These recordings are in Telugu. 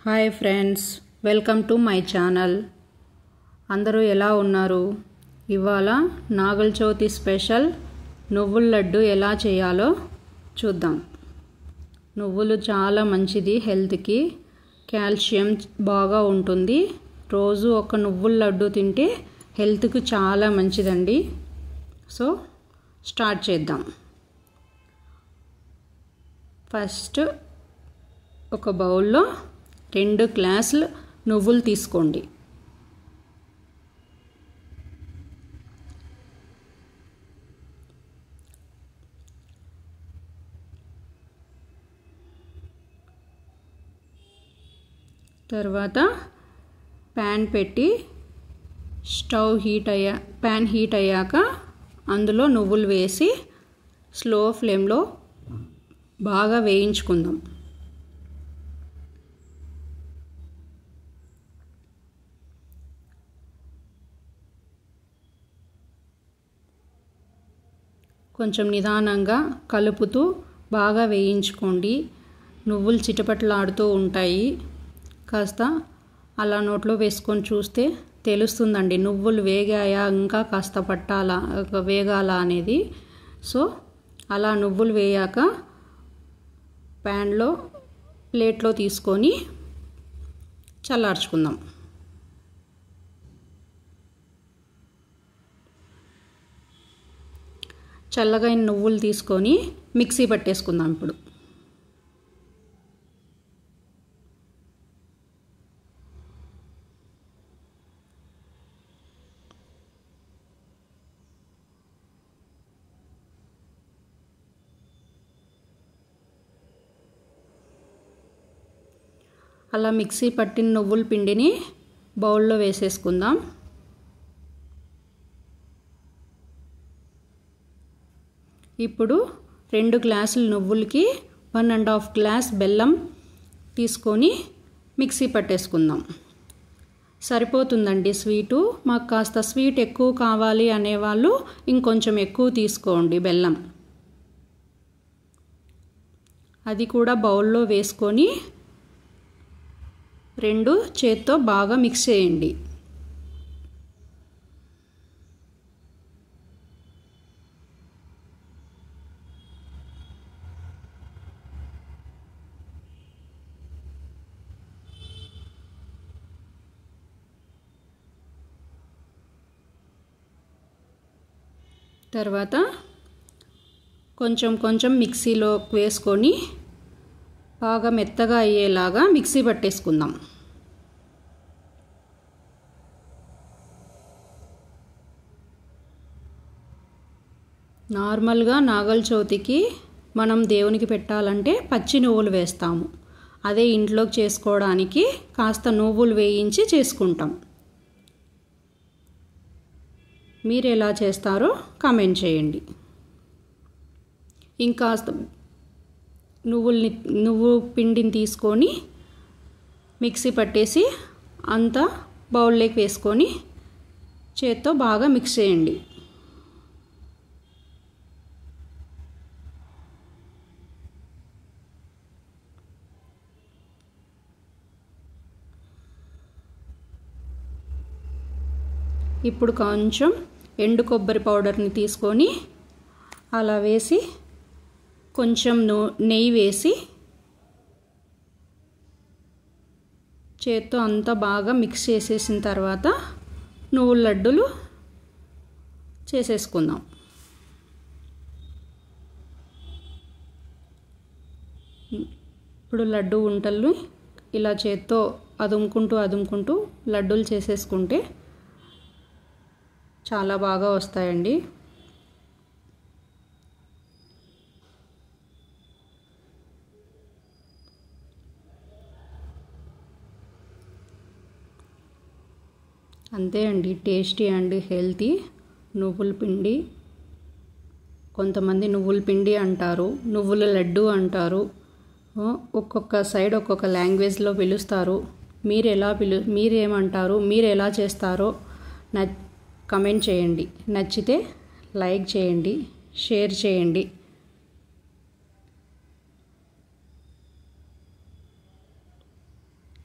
Hi friends, welcome to my channel. అందరూ ఎలా ఉన్నారు? ఇవాళ నాగుల చవితి స్పెషల్ నువ్వుల లడ్డు ఎలా చేయాలో చూద్దాం. నువ్వులు చాలా మంచిది, హెల్త్కి కాల్షియం బాగా ఉంటుంది. రోజు ఒక నువ్వుల లడ్డు తింటే హెల్త్కి చాలా మంచిదండి. సో స్టార్ట్ చేద్దాం. ఫస్ట్ ఒక బౌల్లో 2 గ్లాసులు నువ్వులు తీసుకోండి. తర్వాత ప్యాన్ పెట్టి ప్యాన్ హీట్ అయ్యాక అందులో నువ్వులు వేసి స్లో ఫ్లేమ్లో బాగా వేయించుకుందాం. కొంచెం నిదానంగా కలుపుతూ బాగా వేయించుకోండి. నువ్వులు చిటపటలాడుతూ ఉంటాయి. కాస్త అలా నోట్లో వేసుకొని చూస్తే తెలుస్తుందండి నువ్వులు వేగాయా, ఇంకా కాస్త వేగాల అనేది. సో అలా నువ్వులు వేయాక ప్లేట్లో తీసుకొని చల్లార్చుకుందాం. చల్లగా నువ్వులు తీసుకొని మిక్సీ పట్టేసుకుందాం. ఇప్పుడు అలా మిక్సీ పట్టిన నువ్వుల పిండిని బౌల్లో వేసేసుకుందాం. ఇప్పుడు 2 గ్లాసుల నువ్వులకి 1.5 గ్లాస్ బెల్లం తీసుకొని మిక్సీ పట్టేసుకుందాం. సరిపోతుందండి స్వీటు. మాకు కాస్త స్వీట్ ఎక్కువ కావాలి అనేవాళ్ళు ఇంకొంచెం ఎక్కువ తీసుకోండి బెల్లం. అది కూడా బౌల్లో వేసుకొని 2 చేత్తో బాగా మిక్స్ చేయండి. తర్వాత కొంచెం మిక్సీలో వేసుకొని బాగా మెత్తగా అయ్యేలాగా మిక్సీ పట్టేసుకుందాం. నార్మల్గా నాగుల చవితికి మనం దేవునికి పెట్టాలంటే పచ్చి నువ్వులు వేస్తాము. అదే ఇంట్లోకి చేసుకోవడానికి కాస్త నువ్వులు వేయించి చేసుకుంటాం. మీరు ఎలా చేస్తారో కామెంట్ చేయండి. ఇంకాస్త నువ్వు పిండిని తీసుకొని మిక్సీ పట్టేసి అంతా బౌల్లోకి వేసుకొని చేత్తో బాగా మిక్స్ చేయండి. ఇప్పుడు కొంచెం ఎండు కొబ్బరి పౌడర్ని తీసుకొని అలా వేసి కొంచెం నెయ్యి వేసి చేత్తో అంతా బాగా మిక్స్ చేసేసిన తర్వాత నువ్వుల లడ్డూలు చేసేసుకుందాం. ఇప్పుడు లడ్డు ఉంటలు ఇలా చేత్తో అదుముకుంటూ లడ్డూలు చేసేసుకుంటే చాలా బాగా వస్తాయండి. అంతే అండి, టేస్టీ అండ్ హెల్తీ నువ్వుల పిండి. కొంతమంది నువ్వుల పిండి అంటారు, నువ్వుల లడ్డు అంటారు. ఒక్కొక్క సైడ్ ఒక్కొక్క లాంగ్వేజ్లో పిలుస్తారు. మీరేమంటారు, మీరు ఎలా చేస్తారో కమెంట్ చేయండి. నచ్చితే లైక్ చేయండి, షేర్ చేయండి.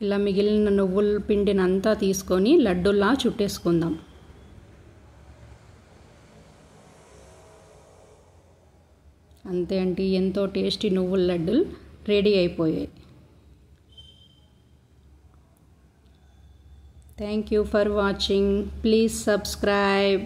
ఇలా మిగిలిన నువ్వుల పిండిని అంతా తీసుకొని లడ్డూలా చుట్టేసుకుందాం. అంతే అండి, ఎంతో టేస్టీ నువ్వుల లడ్డూలు రెడీ అయిపోయాయి. Thank you for watching. Please subscribe.